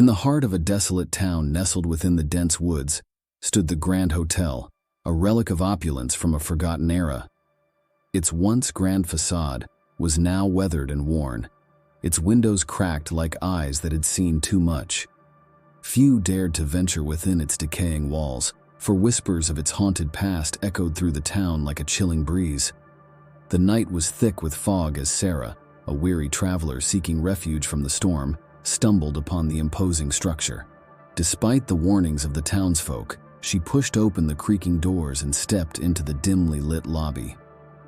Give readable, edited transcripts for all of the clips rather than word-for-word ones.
the heart of a desolate town nestled within the dense woods stood the Grand Hotel, a relic of opulence from a forgotten era. Its once grand facade was now weathered and worn, its windows cracked like eyes that had seen too much. Few dared to venture within its decaying walls, for whispers of its haunted past echoed through the town like a chilling breeze. The night was thick with fog as Sarah, a weary traveler seeking refuge from the storm, stumbled upon the imposing structure. Despite the warnings of the townsfolk, she pushed open the creaking doors and stepped into the dimly lit lobby.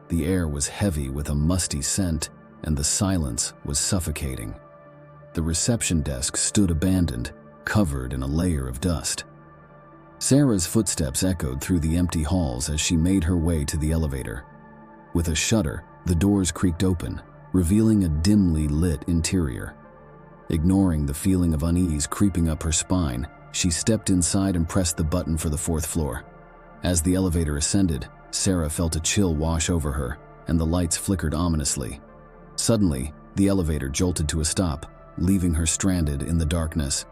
The air was heavy with a musty scent, and the silence was suffocating. The reception desk stood abandoned, covered in a layer of dust. Sarah's footsteps echoed through the empty halls as she made her way to the elevator. With a shudder, the doors creaked open, revealing a dimly lit interior. Ignoring the feeling of unease creeping up her spine, she stepped inside and pressed the button for the 4th floor. As the elevator ascended, Sarah felt a chill wash over her, and the lights flickered ominously. Suddenly, the elevator jolted to a stop, leaving her stranded in the darkness.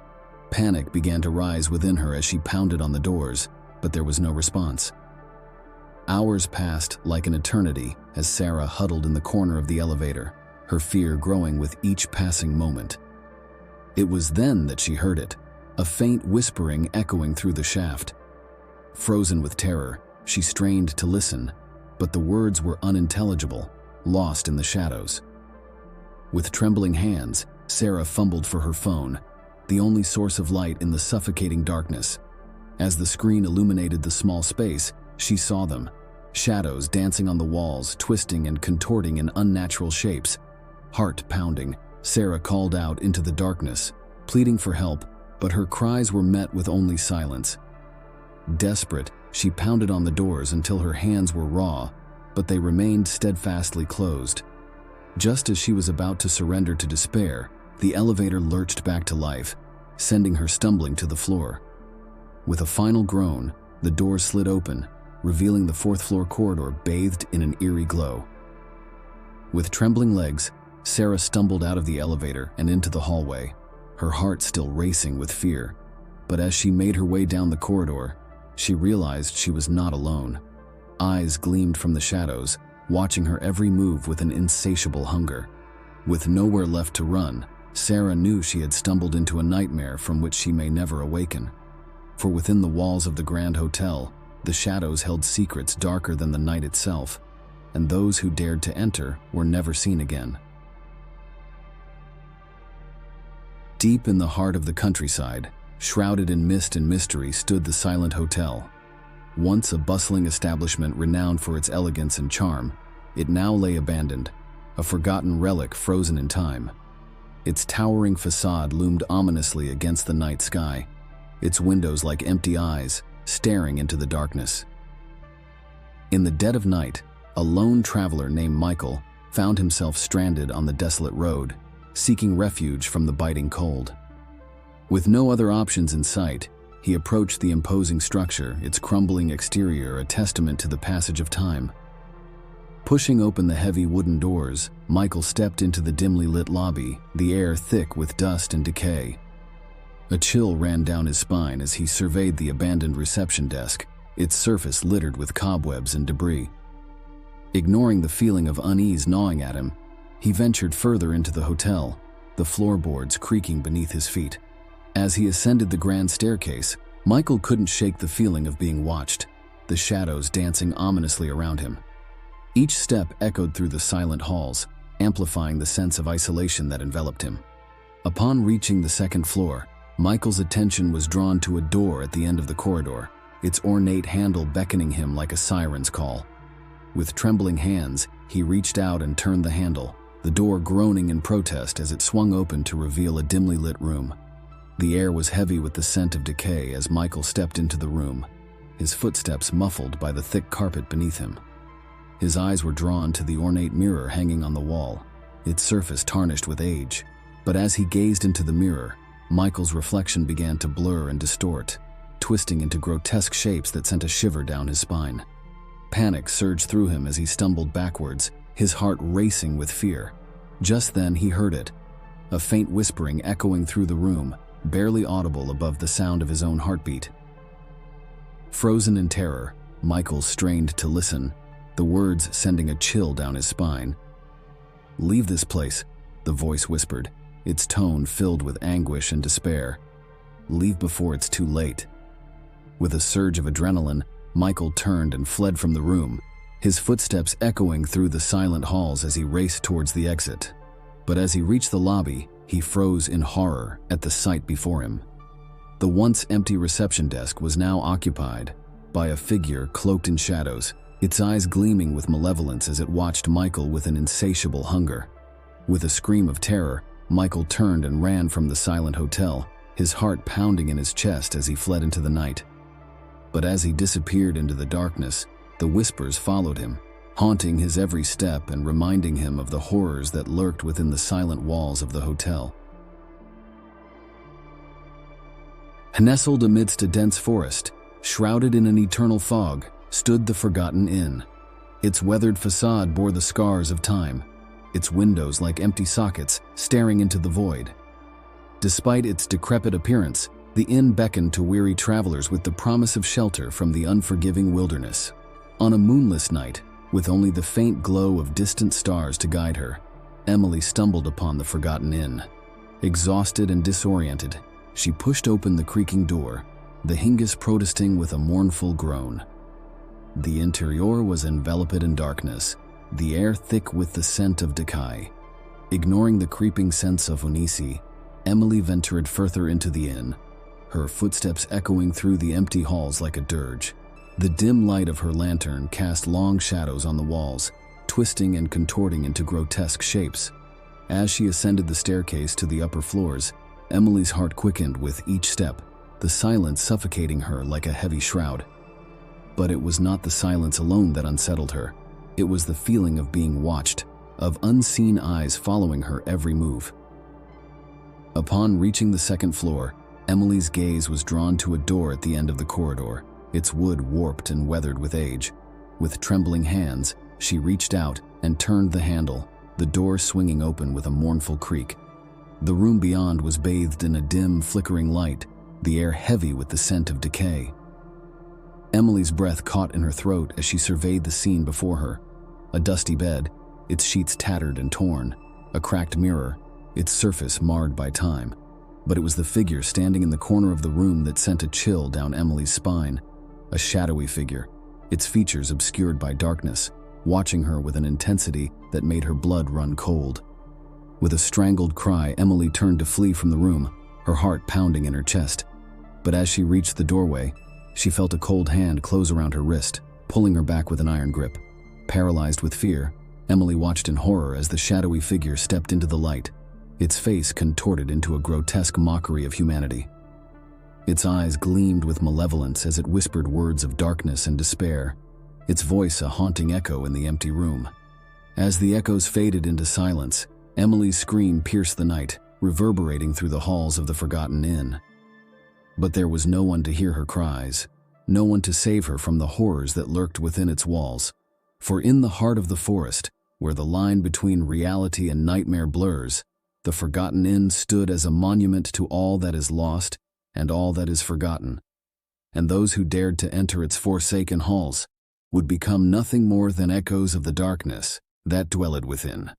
Panic began to rise within her as she pounded on the doors, but there was no response. Hours passed like an eternity as Sarah huddled in the corner of the elevator, her fear growing with each passing moment. It was then that she heard it, a faint whispering echoing through the shaft. Frozen with terror, she strained to listen, but the words were unintelligible, lost in the shadows. With trembling hands, Sarah fumbled for her phone, the only source of light in the suffocating darkness. As the screen illuminated the small space, she saw them, shadows dancing on the walls, twisting and contorting in unnatural shapes. Heart pounding, Sarah called out into the darkness, pleading for help, but her cries were met with only silence. Desperate, she pounded on the doors until her hands were raw, but they remained steadfastly closed. Just as she was about to surrender to despair, the elevator lurched back to life, sending her stumbling to the floor. With a final groan, the doors slid open, revealing the 4th floor corridor bathed in an eerie glow. With trembling legs, Sarah stumbled out of the elevator and into the hallway, her heart still racing with fear. But as she made her way down the corridor, she realized she was not alone. Eyes gleamed from the shadows, watching her every move with an insatiable hunger. With nowhere left to run, Sarah knew she had stumbled into a nightmare from which she may never awaken. For within the walls of the Grand Hotel, the shadows held secrets darker than the night itself, and those who dared to enter were never seen again. Deep in the heart of the countryside, shrouded in mist and mystery, stood the silent hotel. Once a bustling establishment renowned for its elegance and charm, it now lay abandoned, a forgotten relic frozen in time. Its towering facade loomed ominously against the night sky, its windows like empty eyes, staring into the darkness. In the dead of night, a lone traveler named Michael found himself stranded on the desolate road, seeking refuge from the biting cold. With no other options in sight, he approached the imposing structure, its crumbling exterior a testament to the passage of time. Pushing open the heavy wooden doors, Michael stepped into the dimly lit lobby, the air thick with dust and decay. A chill ran down his spine as he surveyed the abandoned reception desk, its surface littered with cobwebs and debris. Ignoring the feeling of unease gnawing at him, he ventured further into the hotel, the floorboards creaking beneath his feet. As he ascended the grand staircase, Michael couldn't shake the feeling of being watched, the shadows dancing ominously around him. Each step echoed through the silent halls, amplifying the sense of isolation that enveloped him. Upon reaching the 2nd floor, Michael's attention was drawn to a door at the end of the corridor, its ornate handle beckoning him like a siren's call. With trembling hands, he reached out and turned the handle, the door groaning in protest as it swung open to reveal a dimly lit room. The air was heavy with the scent of decay as Michael stepped into the room, his footsteps muffled by the thick carpet beneath him. His eyes were drawn to the ornate mirror hanging on the wall, its surface tarnished with age. But as he gazed into the mirror, Michael's reflection began to blur and distort, twisting into grotesque shapes that sent a shiver down his spine. Panic surged through him as he stumbled backwards, his heart racing with fear. Just then he heard it, a faint whispering echoing through the room, barely audible above the sound of his own heartbeat. Frozen in terror, Michael strained to listen, the words sending a chill down his spine. "Leave this place," the voice whispered, its tone filled with anguish and despair. "Leave before it's too late." With a surge of adrenaline, Michael turned and fled from the room, his footsteps echoing through the silent halls as he raced towards the exit. But as he reached the lobby, he froze in horror at the sight before him. The once empty reception desk was now occupied by a figure cloaked in shadows, its eyes gleaming with malevolence as it watched Michael with an insatiable hunger. With a scream of terror, Michael turned and ran from the silent hotel, his heart pounding in his chest as he fled into the night. But as he disappeared into the darkness, the whispers followed him, haunting his every step and reminding him of the horrors that lurked within the silent walls of the hotel. Nestled amidst a dense forest, shrouded in an eternal fog, stood the Forgotten Inn. Its weathered facade bore the scars of time, its windows like empty sockets staring into the void. Despite its decrepit appearance, the inn beckoned to weary travelers with the promise of shelter from the unforgiving wilderness. On a moonless night, with only the faint glow of distant stars to guide her, Emily stumbled upon the Forgotten Inn. Exhausted and disoriented, she pushed open the creaking door, the hingus protesting with a mournful groan. The interior was enveloped in darkness, the air thick with the scent of decay. Ignoring the creeping sense of uneasy, Emily ventured further into the inn, her footsteps echoing through the empty halls like a dirge. The dim light of her lantern cast long shadows on the walls, twisting and contorting into grotesque shapes. As she ascended the staircase to the upper floors, Emily's heart quickened with each step, the silence suffocating her like a heavy shroud. But it was not the silence alone that unsettled her. It was the feeling of being watched, of unseen eyes following her every move. Upon reaching the second floor, Emily's gaze was drawn to a door at the end of the corridor, its wood warped and weathered with age. With trembling hands, she reached out and turned the handle, the door swinging open with a mournful creak. The room beyond was bathed in a dim, flickering light, the air heavy with the scent of decay. Emily's breath caught in her throat as she surveyed the scene before her. A dusty bed, its sheets tattered and torn, a cracked mirror, its surface marred by time. But it was the figure standing in the corner of the room that sent a chill down Emily's spine. A shadowy figure, its features obscured by darkness, watching her with an intensity that made her blood run cold. With a strangled cry, Emily turned to flee from the room, her heart pounding in her chest. But as she reached the doorway, she felt a cold hand close around her wrist, pulling her back with an iron grip. Paralyzed with fear, Emily watched in horror as the shadowy figure stepped into the light, its face contorted into a grotesque mockery of humanity. Its eyes gleamed with malevolence as it whispered words of darkness and despair, its voice a haunting echo in the empty room. As the echoes faded into silence, Emily's scream pierced the night, reverberating through the halls of the Forgotten Inn. But there was no one to hear her cries, no one to save her from the horrors that lurked within its walls. For in the heart of the forest, where the line between reality and nightmare blurs, the Forgotten Inn stood as a monument to all that is lost and all that is forgotten. And those who dared to enter its forsaken halls would become nothing more than echoes of the darkness that dwelled within.